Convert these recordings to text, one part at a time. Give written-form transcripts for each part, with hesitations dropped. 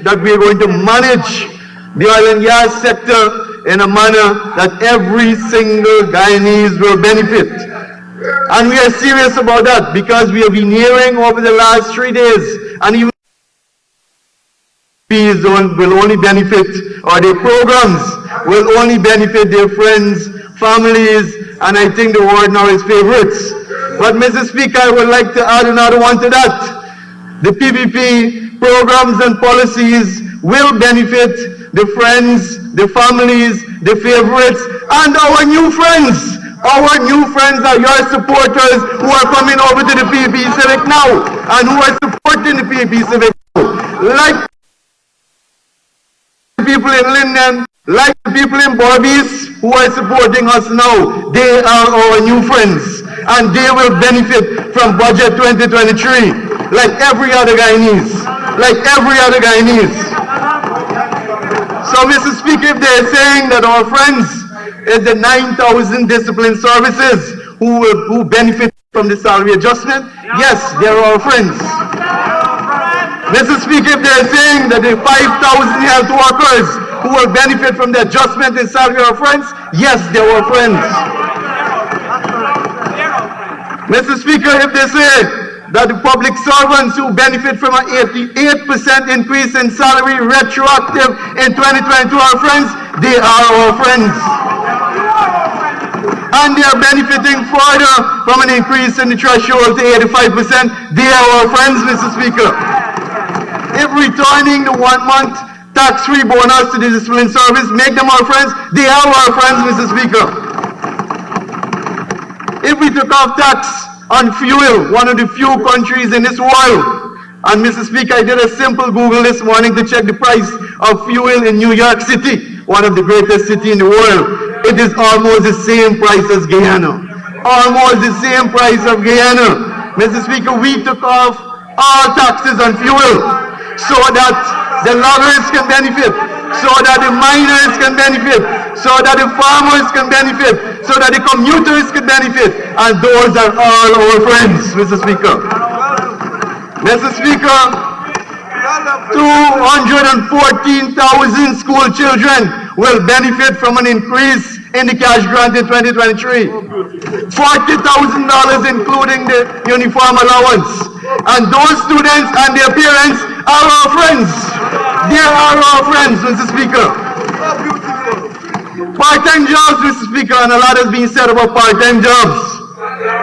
that we are going to manage the oil and gas sector in a manner that every single Guyanese will benefit. And we are serious about that because we have been hearing over the last 3 days, and even will only benefit, or their programs will only benefit their friends, families, and I think the word now is favorites. But Mr. Speaker, I would like to add another one to that. The PPP programs and policies will benefit the friends, the families, the favorites, and our new friends. Our new friends are your supporters who are coming over to the PPP Civic now and who are supporting the PPP Civic now. Like people in Linden, like the people in Barbies who are supporting us now, they are our new friends and they will benefit from Budget 2023 like every other Guyanese, like every other Guyanese. So Mr. Speaker, if they're saying that our friends is the 9,000 discipline services who benefit from the salary adjustment, yes, they're our friends. Mr. Speaker, if they're saying that the 5,000 health workers who will benefit from the adjustment in salary are friends, yes, they're our friends. Mr. Speaker, if they say that the public servants who benefit from an 88% increase in salary retroactive in 2022 are friends, they are our friends. And they are benefiting further from an increase in the threshold to 85%, they are our friends, Mr. Speaker. If returning the 1 month tax-free bonus to the discipline service make them our friends, they are our friends, Mr. Speaker. If we took off tax on fuel, one of the few countries in this world, and Mr. Speaker, I did a simple Google this morning to check the price of fuel in New York City, one of the greatest cities in the world. It is almost the same price as Guyana. Almost the same price of Guyana. Mr. Speaker, we took off all taxes on fuel so that the loggers can benefit, so that the miners can benefit, so that the farmers can benefit, so that the commuters can benefit, and those are all our friends, Mr. Speaker. Mr. Speaker, 214,000 school children will benefit from an increase in the cash grant in 2023. $40,000 including the uniform allowance. And those students and their parents are our friends. They are our friends, Mr. Speaker. Part-time jobs, Mr. Speaker, and a lot has been said about part-time jobs.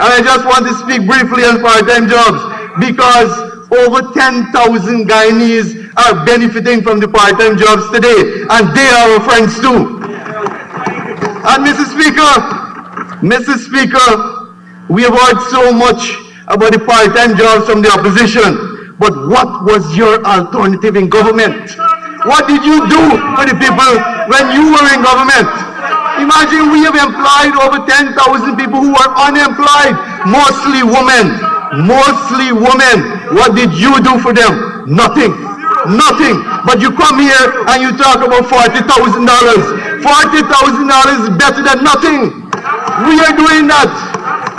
And I just want to speak briefly on part-time jobs because over 10,000 Guyanese are benefiting from the part-time jobs today, and they are our friends too. And Mr. Speaker, we have heard so much about the part-time jobs from the opposition, but what was your alternative in government? What did you do for the people when you were in government? Imagine we have employed over 10,000 people who are unemployed, mostly women. Mostly women. What did you do for them? Nothing. Nothing. But you come here and you talk about $40,000. $40,000 is better than nothing. We are doing that.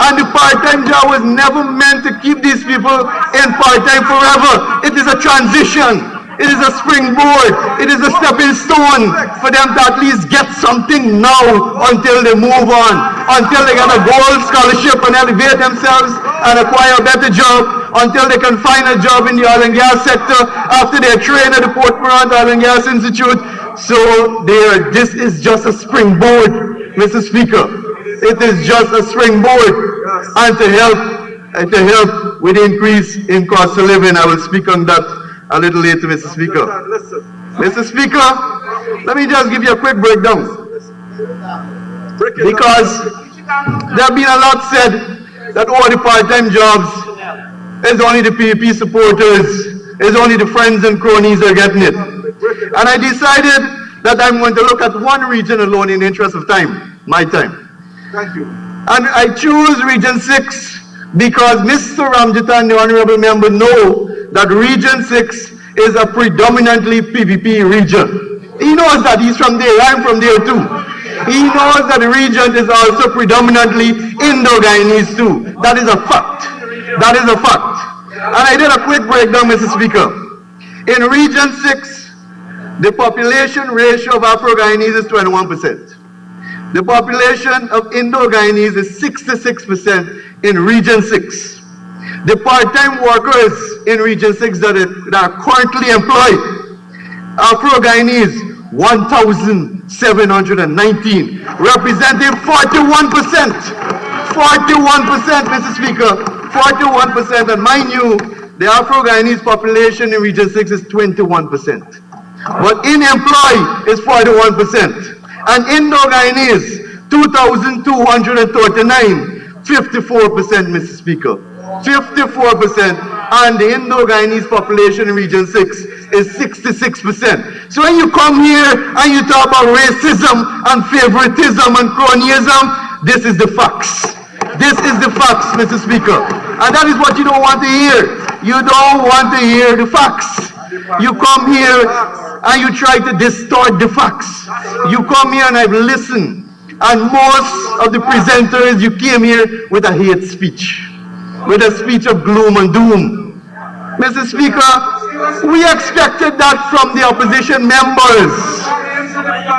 And the part-time job was never meant to keep these people in part-time forever. It is a transition. It is a springboard. It is a stepping stone for them to at least get something now until they move on, until they get a gold scholarship and elevate themselves and acquire a better job, until they can find a job in the oil and gas sector after they are trained at the Port Morant Oil and Gas Institute. So this is just a springboard, Mr. Speaker. It is just a springboard. And to help with the increase in cost of living, I will speak on that a little later, Mr. Speaker. Mr. Speaker, let me just give you a quick breakdown. Because there have been a lot said that all the part-time jobs is only the PPP supporters, is only the friends and cronies are getting it. And I decided that I'm going to look at one region alone in the interest of time, my time. Thank you. And I choose Region 6 because Mr. Ramjatan, the Honorable Member, know that Region 6 is a predominantly PPP region. He knows that. He's from there. I'm from there too. He knows that the region is also predominantly Indo-Guyanese too. That is a fact. That is a fact. And I did a quick breakdown, Mr. Speaker. In Region 6, The population ratio of Afro-Guyanese is 21%. The population of Indo-Guyanese is 66% in Region 6. The part-time workers in Region 6 that are currently employed, Afro-Guyanese, 1,719, representing 41%. 41%, Mr. Speaker, 41%. And mind you, the Afro-Guyanese population in Region 6 is 21%. But in employ is 41%. And Indo-Guyanese, 2,239, 54%, Mr. Speaker. 54%. And the Indo-Guyanese population in Region 6 is 66%. So when you come here and you talk about racism and favoritism and cronyism, this is the facts. This is the facts, Mr. Speaker. And that is what you don't want to hear. You don't want to hear the facts. You come here and you try to distort the facts. You come here and I've listened. And most of the presenters, you came here with a hate speech. With a speech of gloom and doom. Mr. Speaker, we expected that from the opposition members.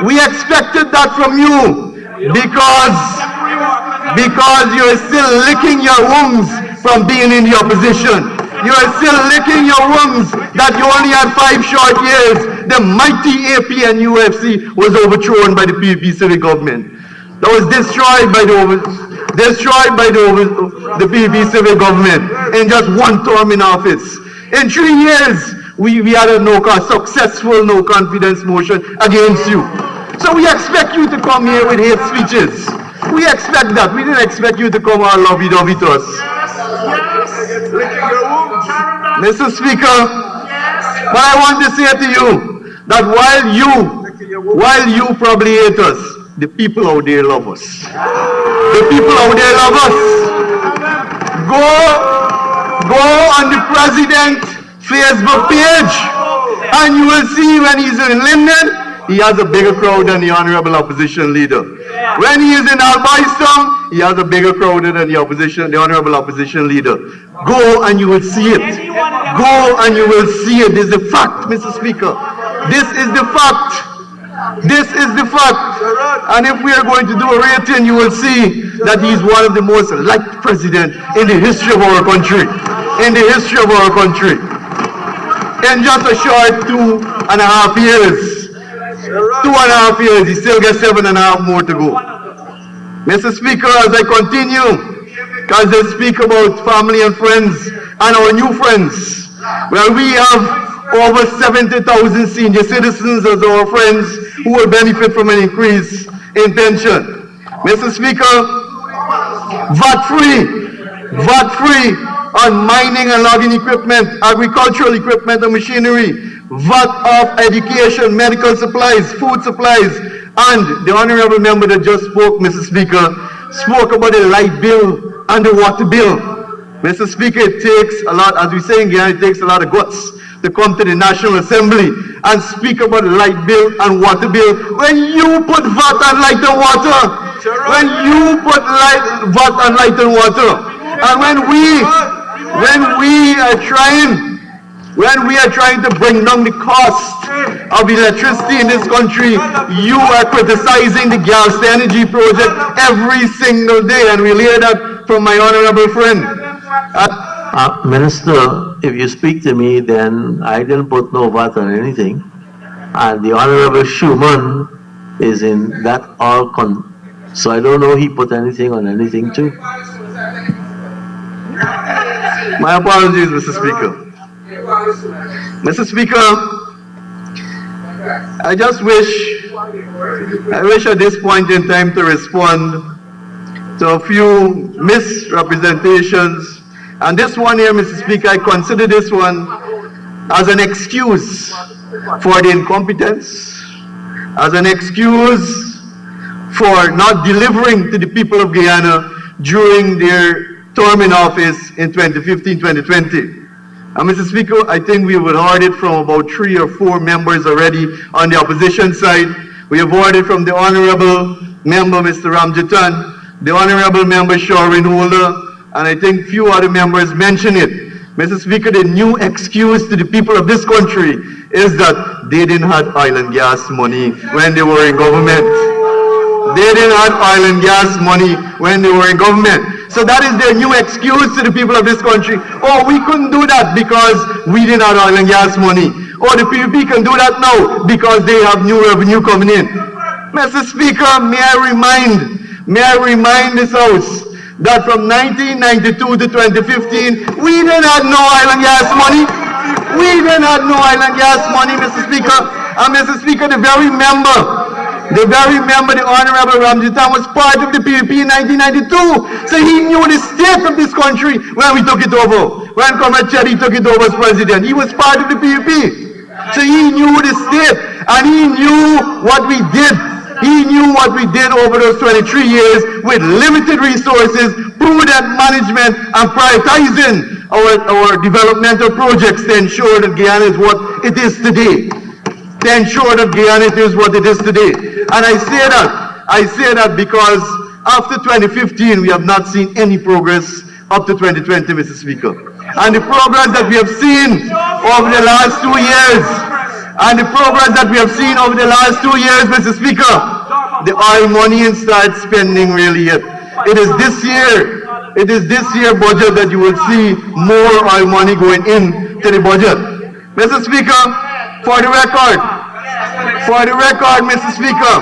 We expected that from you because you're still licking your wounds from being in the opposition. You're still licking your wounds that you only had 5 short years. The mighty AP and UFC was overthrown by the PPP city government. That was destroyed by the PPP civil government in just 1 term in office. In 3 years, we had a successful no confidence motion against you. So we expect you to come here with hate speeches. We expect that. We didn't expect you to come all lovey-dovey to us. Mr. Speaker, but I want to say to you that while you probably hate us, the people out there love us. The people out there love us. Go on the president's Facebook page and you will see when he's in Linden, he has a bigger crowd than the honorable opposition leader. When he is in Albaiston, he has a bigger crowd than the honorable opposition leader. Go and you will see it. Go and you will see it. This is the fact, Mr. Speaker. This is the fact. This is the fact. And if we are going to do a rating, you will see that he's one of the most liked presidents in the history of our country. In the history of our country. In just a short 2.5 years. 2.5 years, he still gets 7.5 more to go. Mr. Speaker, as I continue, because they speak about family and friends and our new friends, well, we have over 70,000 senior citizens as our friends who will benefit from an increase in pension. Mr. Speaker, VAT-free on mining and logging equipment, agricultural equipment and machinery, VAT off education, medical supplies, food supplies, and the honorable member that just spoke, Mr. Speaker, spoke about the light bill and the water bill. Mr. Speaker, it takes a lot, as we say in Guyana, it takes a lot of guts to come to the National Assembly and speak about the light bill and water bill. When you put VAT on light and water, when you put VAT on light and water, and when we are trying to bring down the cost of electricity in this country, you are criticizing the gas energy project every single day, and we'll hear that from my honorable friend. Minister, if you speak to me, then I didn't put no VAT on anything, and the honorable Schumann is in that so I don't know he put anything on anything too. My apologies, Mr. Speaker. Mr. Speaker, I wish at this point in time to respond to a few misrepresentations. And this one here, Mr. Speaker, I consider this one as an excuse for the incompetence, as an excuse for not delivering to the people of Guyana during their term in office in 2015-2020. And Mr. Speaker, I think we have heard it from about 3 or 4 members already on the opposition side. We have heard it from the honorable member, Mr. Ramjatan, the honorable member, Sharon Holder, and I think few other members mentioned it. Mr. Speaker, the new excuse to the people of this country is that they didn't have oil and gas money when they were in government. They didn't have oil and gas money when they were in government. So that is their new excuse to the people of this country. Oh, we couldn't do that because we didn't have oil and gas money. Oh, the PUP can do that now because they have new revenue coming in. Mr. Speaker, may I remind this House that from 1992 to 2015, we didn't have no oil and gas money. We didn't have no oil and gas money, Mr. Speaker. And Mr. Speaker, the very member, the Honorable Ramji Tan was part of the PUP in 1992. So he knew the state of this country when we took it over. When Comrade Chetty took it over as president, he was part of the PUP. So he knew the state and he knew what we did. He knew what we did over those 23 years with limited resources, prudent management, and prioritizing our developmental projects to ensure that Guyana is what it is today. To ensure that Guyana is what it is today. And I say that because after 2015, we have not seen any progress up to 2020, Mr. Speaker. And the progress that we have seen over the last 2 years, Mr. Speaker, the oil money and start spending really yet. It is this year budget that you will see more oil money going into the budget. Mr. Speaker, for the record, Mr. Speaker,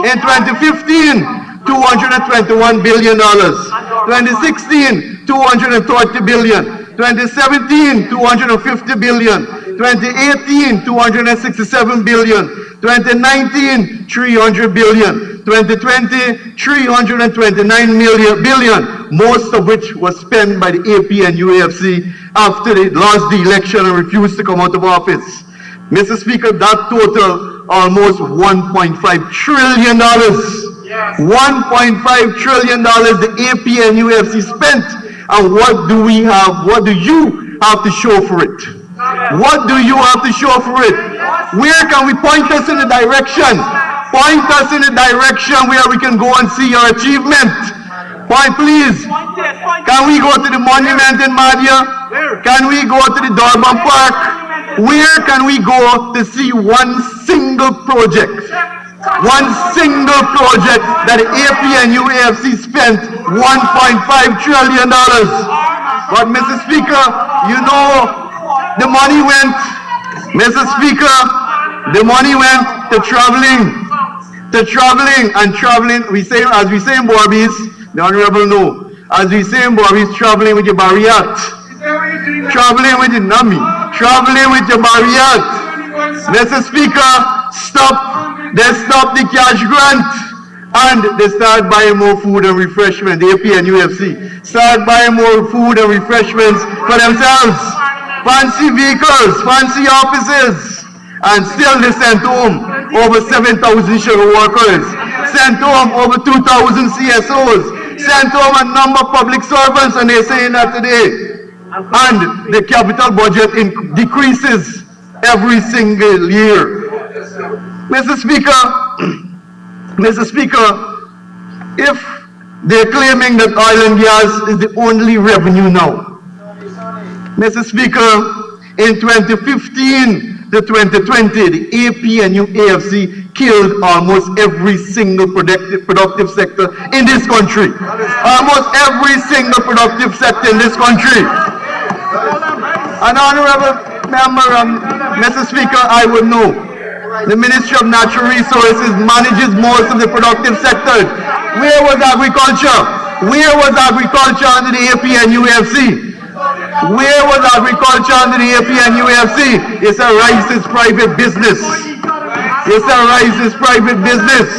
in 2015, $221 billion. 2016, $230 billion. 2017, $250 billion. 2018, $267 billion. 2019, $300 billion. 2020, $329 billion, most of which was spent by the AP and UAFC after they lost the election and refused to come out of office. Mr. Speaker, that total almost $1.5 trillion. $1.5 trillion the AP and UFC spent. And what do we have? What do you have to show for it? What do you have to show for it? Where can we point us in the direction? Point us in the direction where we can go and see your achievement. Point, please. Can we go to the monument in Madhya? Can we go to the Durban Park? Where can we go to see one single project? One single project that the AP and UAFC spent $1.5 trillion. But Mr. Speaker, you know, the money went, Mr. Speaker, the money went to traveling, we say, as we say in Borbies, the Honorable know, as we say in Borbies, traveling with your Bariat, traveling with your Nami, traveling with your Bariat. Mr. Speaker, they stop the cash grant and they start buying more food and refreshment. The AP and UFC start buying more food and refreshments for themselves. Fancy vehicles, fancy offices, and still they sent home over 7,000 shadow workers, sent home over 2,000 CSOs, sent home a number of public servants, and they're saying that today. And the capital budget decreases every single year. Mr. Speaker, if they're claiming that oil and gas is the only revenue now, Mr. Speaker, in 2015 to 2020, the AP and UAFC killed almost every single productive sector in this country. Almost every single productive sector in this country. An honorable member, Mr. Speaker, I would know. The Ministry of Natural Resources manages most of the productive sectors. Where was agriculture? Where was agriculture under the AP and UFC? Where was agriculture under the AP and UFC? It's a rice's private business. It's a rice's private business.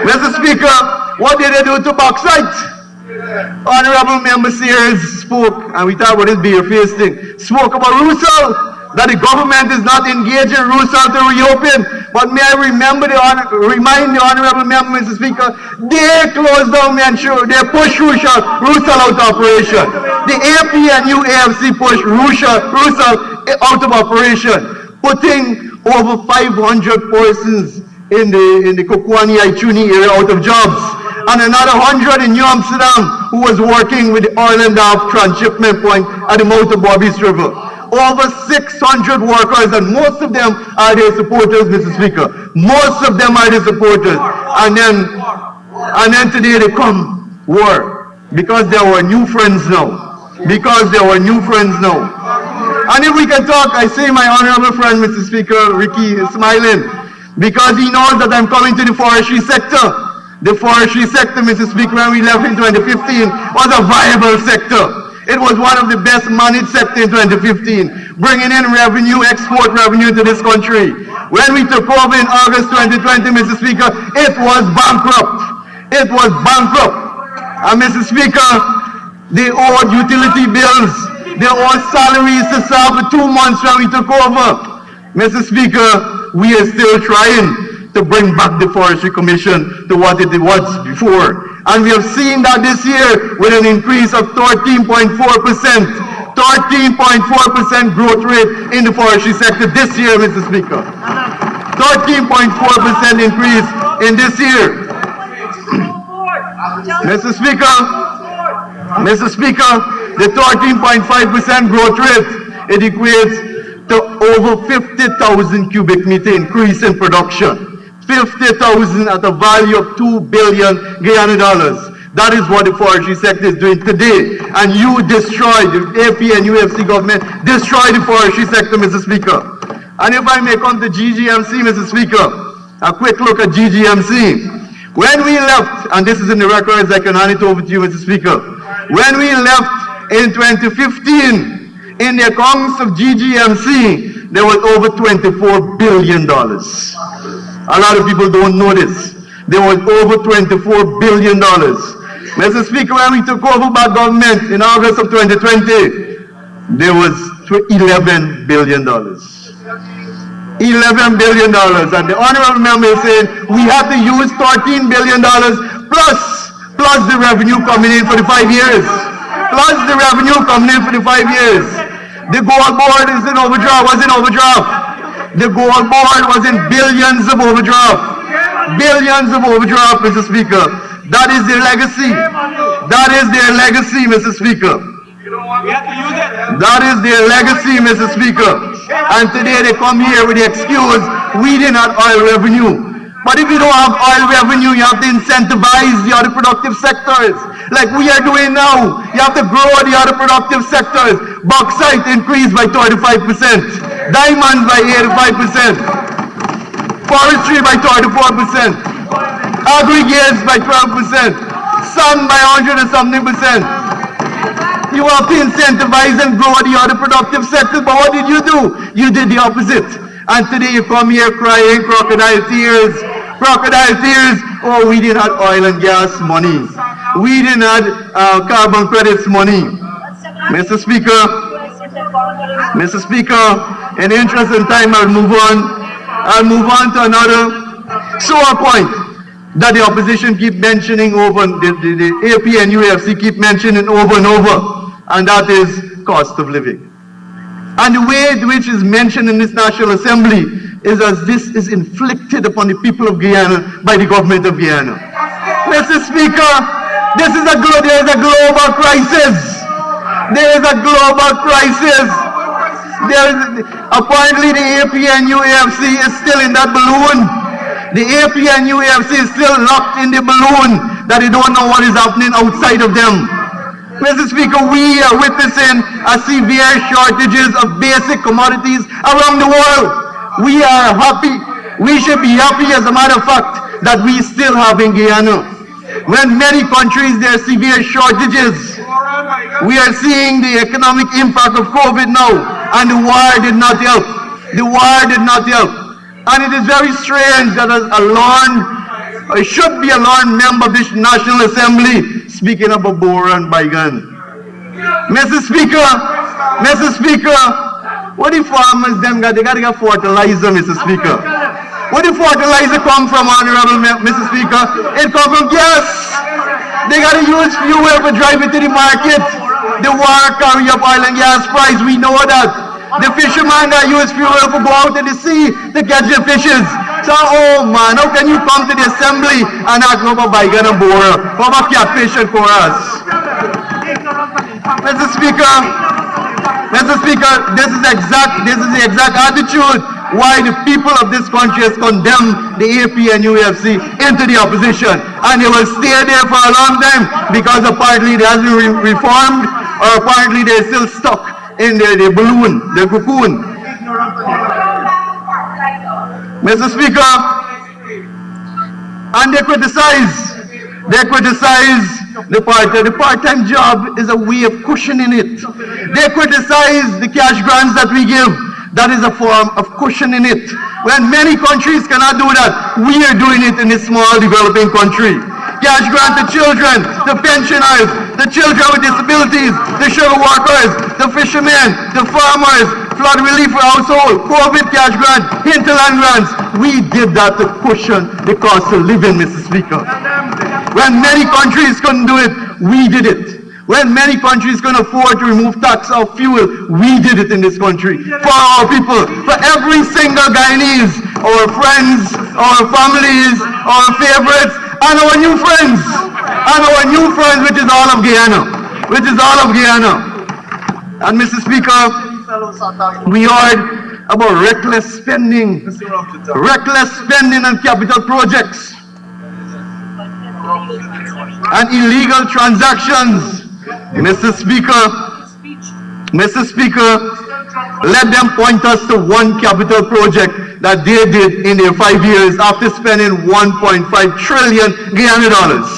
Mr. Speaker, what did they do to bauxite? Honorable Member Sears spoke, and we talked about this beer face thing, spoke about Rusal, that the government is not engaged in Rusal to reopen. But may I remind the Honorable Member, Mr. Speaker, they closed down Manchur, they pushed Rusal out of operation. The AP and UAFC pushed Rusal out of operation, putting over 500 persons in the Kokwani Aichuni area out of jobs. and another 100 in New Amsterdam who was working with the oil and gas transshipment point at the mouth of Bobby's River. Over 600 workers, and most of them are their supporters, Mr. Speaker. Most of them are their supporters. And then today they come, war, because they were new friends now. Because they were new friends now. And if we can talk, I see my honorable friend, Mr. Speaker, Ricky, is smiling, because he knows that I'm coming to the forestry sector. The forestry sector, Mr. Speaker, when we left in 2015, was a viable sector. It was one of the best managed sectors in 2015, bringing in revenue, export revenue to this country. When we took over in August 2020, Mr. Speaker, it was bankrupt. It was bankrupt. And Mr. Speaker, they owed utility bills. They owed salaries to serve for 2 months when we took over. Mr. Speaker, we are still trying to bring back the Forestry Commission to what it was before. And we have seen that this year with an increase of 13.4%. 13.4% growth rate in the forestry sector this year, Mr. Speaker. 13.4% increase in this year. Mr. Speaker, the 13.5% growth rate, it equates to over 50,000 cubic meter increase in production. 50,000 at a value of $2 billion Guyana dollars. That is what the forestry sector is doing today. And you destroyed, the AP and UFC government destroyed the forestry sector, Mr. Speaker. And if I may come to GGMC, Mr. Speaker, a quick look at GGMC. When we left, and this is in the records, I can hand it over to you, Mr. Speaker. When we left in 2015, in the accounts of GGMC, there was over $24 billion. A lot of people don't know this. There was over $24 billion. Mr. Speaker, when we took over by government in August of 2020, there was $11 billion. $11 billion. And the honorable member is saying we have to use $13 billion plus the revenue coming in for the 5 years. Plus the revenue coming in for the 5 years. The gold board is in overdraft, was in overdraft. The gold board was in billions of overdraft. Billions of overdraft, Mr. Speaker. That is their legacy. That is their legacy, Mr. Speaker. That is their legacy, Mr. Speaker. And today they come here with the excuse, we did not oil revenue. But if you don't have oil revenue, you have to incentivize the other productive sectors, like we are doing now. You have to grow the other productive sectors. Bauxite increased by 35%, diamonds by 85%, forestry by 34%, aggregates by 12%, sun by 100 and something percent. You have to incentivize and grow the other productive sectors, but what did you do? You did the opposite. And today you come here crying crocodile tears. Crocodile tears. Oh, we didn't have oil and gas money. We didn't have carbon credits money. Mr. Speaker, in the interest of time, I'll move on to another sore point that the opposition keep mentioning over, the AP and UFC keep mentioning over and over, and that is cost of living. And the way which is mentioned in this National Assembly is as this is inflicted upon the people of Guyana by the government of Guyana. Mr. Speaker, there is a global crisis. There is a global crisis. Apparently the AP and UFC is still in that balloon. The AP and UFC is still locked in the balloon that they don't know what is happening outside of them. Mr. Speaker, we are witnessing a severe shortages of basic commodities around the world. We are happy. We should be happy, as a matter of fact, that we still have in Guyana. When many countries there are severe shortages, we are seeing the economic impact of COVID now, and the war did not help. The war did not help. And it is very strange that I should be a learned member of this National Assembly speaking about Bora and Baigan. Mr. Speaker, what the farmers them got? They got to get fertilizer, Mr. Speaker. Where the fertilizer come from, Honorable Mr. Speaker? It come from gas. They got to use fuel for drive it to the market. The war carry up oil and gas price. We know that. The fishermen that use fuel to go out in the sea to catch the fishes. So, oh man, how can you come to the assembly and ask for Baigan and Bora, for catfish and for us? Mr. Speaker, this is the exact attitude why the people of this country has condemned the AP and UFC into the opposition, and they will stay there for a long time because apparently they hasn't been reformed, or apparently they're still stuck in the balloon, the cocoon. Mr. Speaker, and they criticize the part-time job is a way of cushioning it. They criticize the cash grants that we give. That is a form of cushioning it. When many countries cannot do that, we are doing it in a small developing country. Cash grant to children, the pensioners, the children with disabilities, the sugar workers, the fishermen, the farmers, flood relief for household, COVID cash grant, hinterland grants. We did that to cushion the cost of living, Mr. Speaker. When many countries couldn't do it, we did it. When many countries couldn't afford to remove tax of fuel, we did it in this country. For our people, for every single Guyanese, our friends, our families, our favorites, and our new friends, which is all of Guyana, And Mr. Speaker, we heard about reckless spending on capital projects and illegal transactions. Mr. Speaker, let them point us to one capital project that they did in their 5 years after spending $1.5 trillion Guyana dollars.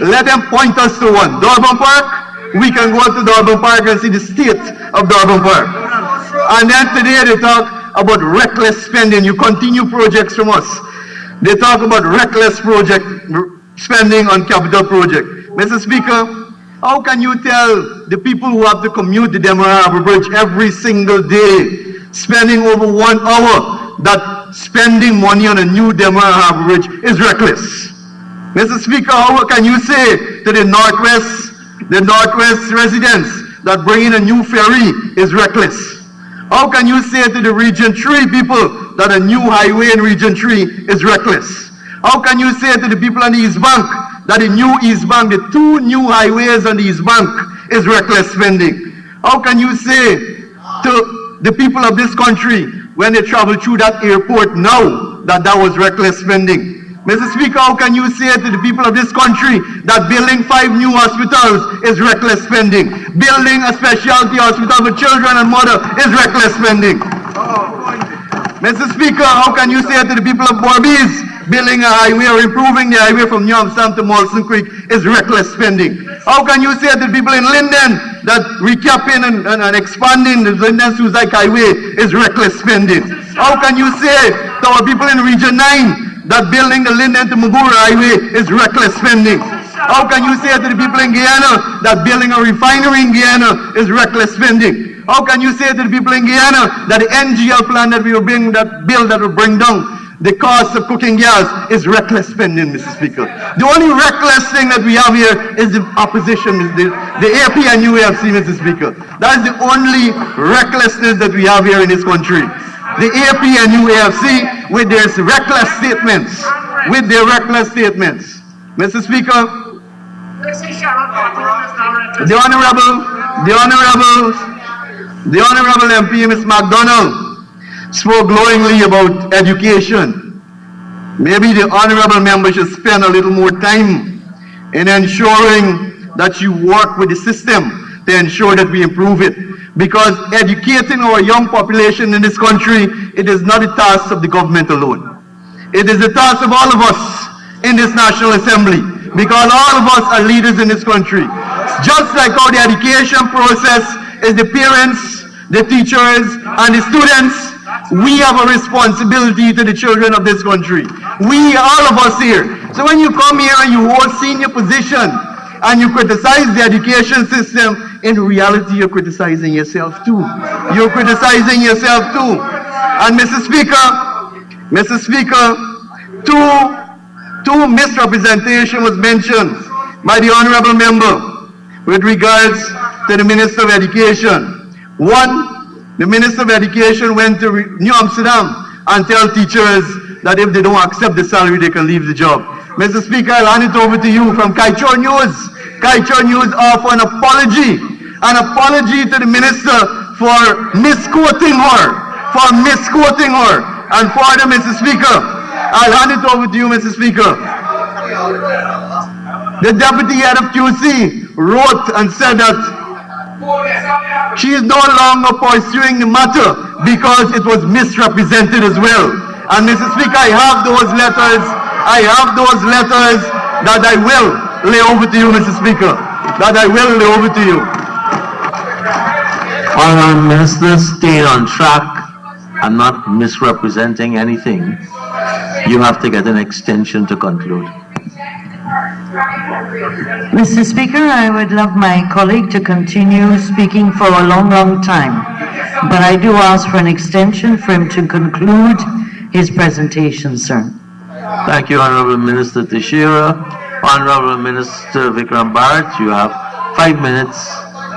Let them point us to one. Durban Park, we can go to Durban Park and see the state of Durban Park. And then today they talk about reckless spending. You continue projects from us. They talk about reckless spending on capital project. Mr. Speaker, how can you tell the people who have to commute the Demerara Harbour Bridge every single day, spending over 1 hour, that spending money on a new Demerara Harbour Bridge is reckless? Mr. Speaker, how can you say to the Northwest residents that bringing a new ferry is reckless? How can you say to the Region 3 people that a new highway in Region 3 is reckless? How can you say to the people on the East Bank that the new East Bank, the 2 new highways on the East Bank is reckless spending? How can you say to the people of this country when they travel through that airport now that was reckless spending? Mr. Speaker, how can you say to the people of this country that building 5 new hospitals is reckless spending? Building a specialty hospital for children and mother is reckless spending? Mr. Speaker, how can you say to the people of Borbies building a highway or improving the highway from New Amsterdam to Molson Creek is reckless spending? How can you say to the people in Linden that recapping and expanding the Linden-Suzaik Highway is reckless spending? How can you say to our people in Region 9 that building the Linden to Mugura Highway is reckless spending? How can you say to the people in Guyana that building a refinery in Guyana is reckless spending? How can you say to the people in Guyana that the NGL plant that we will bring, that bill that will bring down the cost of cooking gas is reckless spending, Mr. Speaker? The only reckless thing that we have here is the opposition, the AP and UFC, Mr. Speaker. That is the only recklessness that we have here in this country. The AP and UFC with their reckless statements, Mr. Speaker, the Honorable MP, Ms. MacDonald, spoke glowingly about education. Maybe the honorable member should spend a little more time in ensuring that you work with the system to ensure that we improve it. Because educating our young population in this country, it is not a task of the government alone. It is a task of all of us in this National Assembly, because all of us are leaders in this country. Just like how the education process is the parents, the teachers, and the students, we have a responsibility to the children of this country. We, all of us here. So when you come here and you hold senior position and you criticize the education system, in reality you're criticizing yourself too. You're criticizing yourself too. And Mr. Speaker, two misrepresentation was mentioned by the honorable member with regards to the Minister of Education. One, the Minister of Education went to New Amsterdam and tell teachers that if they don't accept the salary, they can leave the job. Mr. Speaker, I'll hand it over to you from Kaichor News. Kaichor News offer an apology to the minister for misquoting her, And further, Mr. Speaker, I'll hand it over to you, Mr. Speaker. The deputy head of QC wrote and said that she is no longer pursuing the matter because it was misrepresented as well. And Mr. Speaker, I have those letters that I will lay over to you, Mr. Speaker. Honourable Minister, stay on track and not misrepresenting anything. You have to get an extension to conclude. Mr. Speaker, I would love my colleague to continue speaking for a long, long time, but I do ask for an extension for him to conclude his presentation, sir. Thank you, Honourable Minister Teixeira. Honourable Minister Vickram Bharrat, you have 5 minutes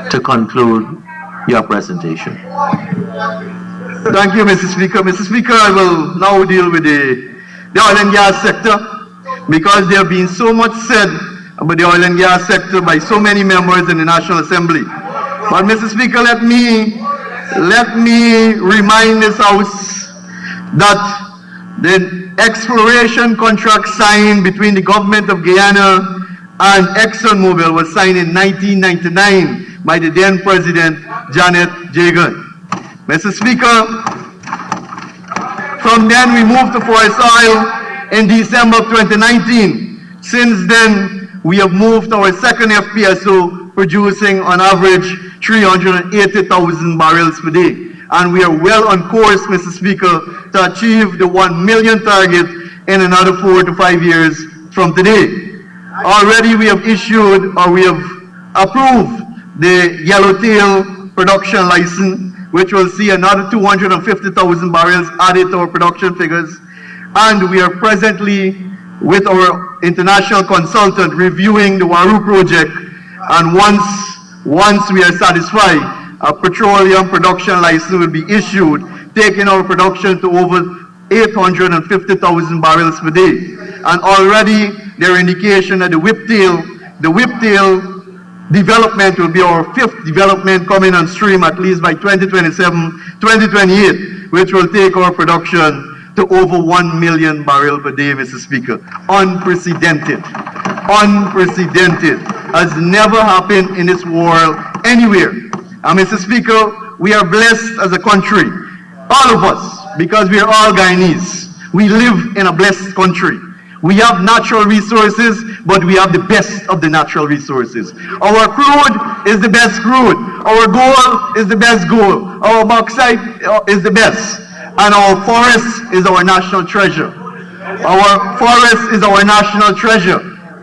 to conclude your presentation. Thank you, Mr. Speaker. Mr. Speaker, I will now deal with the oil and gas sector, because there have been so much said about the oil and gas sector by so many members in the National Assembly. But Mr. Speaker, let me remind this House that the exploration contract signed between the government of Guyana and ExxonMobil was signed in 1999 by the then President Janet Jagan. Mr. Speaker, from then we moved to forest oil in December of 2019. Since then, we have moved our second FPSO, producing on average 380,000 barrels per day. And we are well on course, Mr. Speaker, to achieve the 1 million target in another 4 to 5 years from today. Already we have approved the Yellowtail production license, which will see another 250,000 barrels added to our production figures. And we are presently with our international consultant reviewing the Waru project. And once we are satisfied, a petroleum production license will be issued, taking our production to over 850,000 barrels per day. And already there are indications that the Whiptail development will be our 5th development coming on stream at least by 2027, 2028, which will take our production to over 1 million barrels per day, Mr. Speaker. Unprecedented. Has never happened in this world anywhere. And Mr. Speaker, we are blessed as a country, all of us, because we are all Guyanese. We live in a blessed country. We have natural resources, but we have the best of the natural resources. Our crude is the best crude. Our gold is the best gold. Our bauxite is the best. And our forest is our national treasure.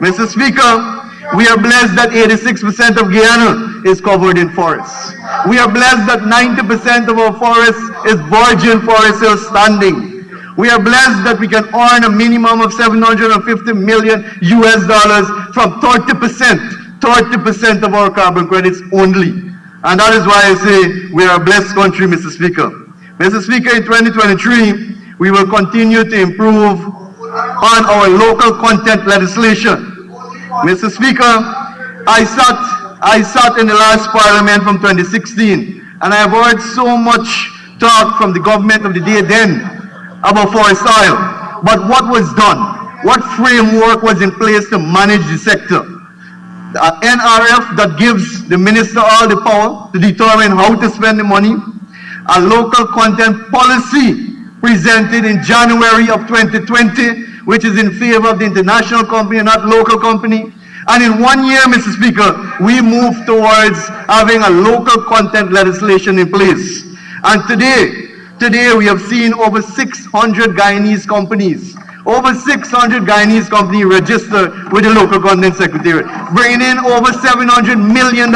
Mr. Speaker, we are blessed that 86% of Guyana is covered in forests. We are blessed that 90% of our forest is virgin forest still standing. We are blessed that we can earn a minimum of $750 million from 30% of our carbon credits only. And that is why I say we are a blessed country, Mr. Speaker. Mr. Speaker, in 2023, we will continue to improve on our local content legislation. Mr. Speaker, I sat in the last parliament from 2016, and I have heard so much talk from the government of the day then about forest oil. But what was done? What framework was in place to manage the sector? The NRF that gives the minister all the power to determine how to spend the money. A local content policy presented in January of 2020, which is in favor of the international company, not local company. And in 1 year, Mr. Speaker, we moved towards having a local content legislation in place. And today we have seen over 600 Guyanese companies registered with the local content secretariat, bringing in over $700 million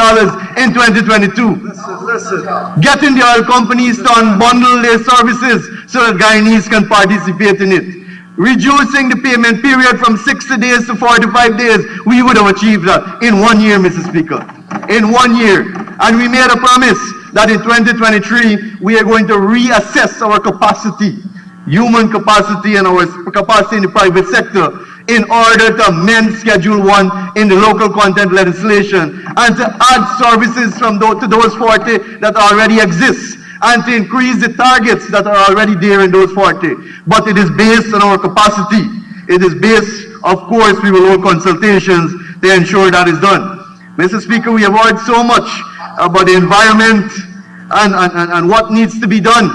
in 2022. Getting the oil companies to unbundle their services so that Guyanese can participate in it. Reducing the payment period from 60 days to 45 days, we would have achieved that in 1 year, Mr. Speaker. In 1 year. And we made a promise that in 2023, we are going to reassess our capacity human capacity and our capacity in the private sector in order to amend Schedule 1 in the local content legislation and to add services to those 40 that already exist and to increase the targets that are already there in those 40. But it is based on our capacity. It is based, of course, we will hold consultations to ensure that is done. Mr. Speaker, we have heard so much about the environment and what needs to be done.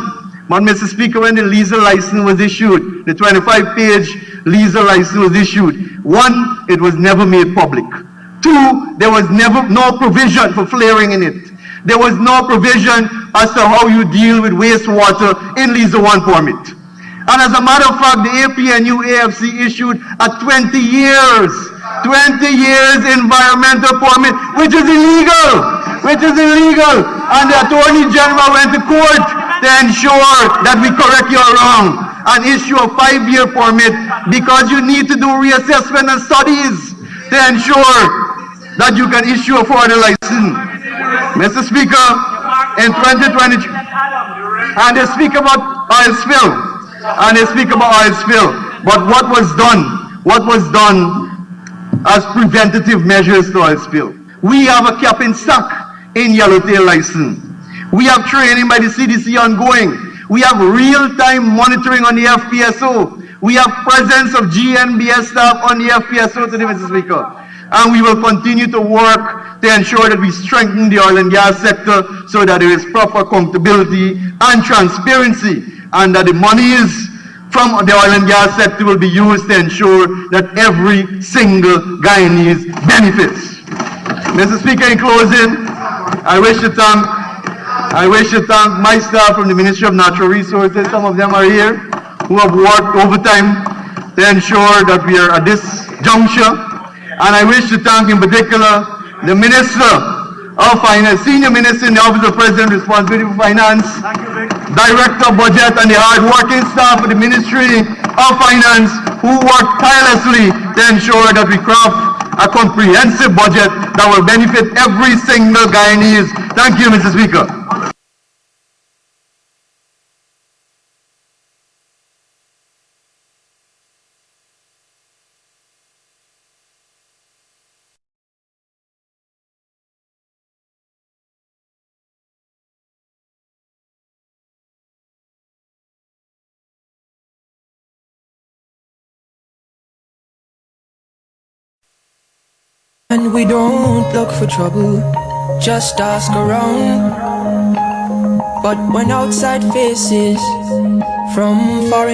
But Mr. Speaker, when the leaser license was issued, the 25-page leaser license was issued, one, it was never made public. Two, there was no provision for flaring in it. There was no provision as to how you deal with wastewater in leaser 1 permit. And as a matter of fact, the APNU AFC issued a 20 years environmental permit, which is illegal. And the Attorney General went to court to ensure that we correct your wrong and issue a 5-year permit because you need to do reassessment and studies to ensure that you can issue a further license. Mr. Speaker, in 2020, and they speak about oil spill, but what was done as preventative measures to oil spill? We have a cap in stock in yellowtail license. We have training by the CDC ongoing. We have real-time monitoring on the FPSO. We have presence of GNBS staff on the FPSO today, Mr. Speaker. And we will continue to work to ensure that we strengthen the oil and gas sector so that there is proper accountability and transparency, and that the monies from the oil and gas sector will be used to ensure that every single Guyanese benefits. Mr. Speaker, in closing, I wish to thank my staff from the Ministry of Natural Resources. Some of them are here, who have worked overtime to ensure that we are at this juncture. And I wish to thank in particular the Minister of Finance, Senior Minister in the Office of President responsibility for Finance, Director of Budget, and the hard-working staff of the Ministry of Finance who work tirelessly to ensure that we craft a comprehensive budget that will benefit every single Guyanese. Thank you, Mr. Speaker. And we don't look for trouble, just ask around. But when outside faces from foreign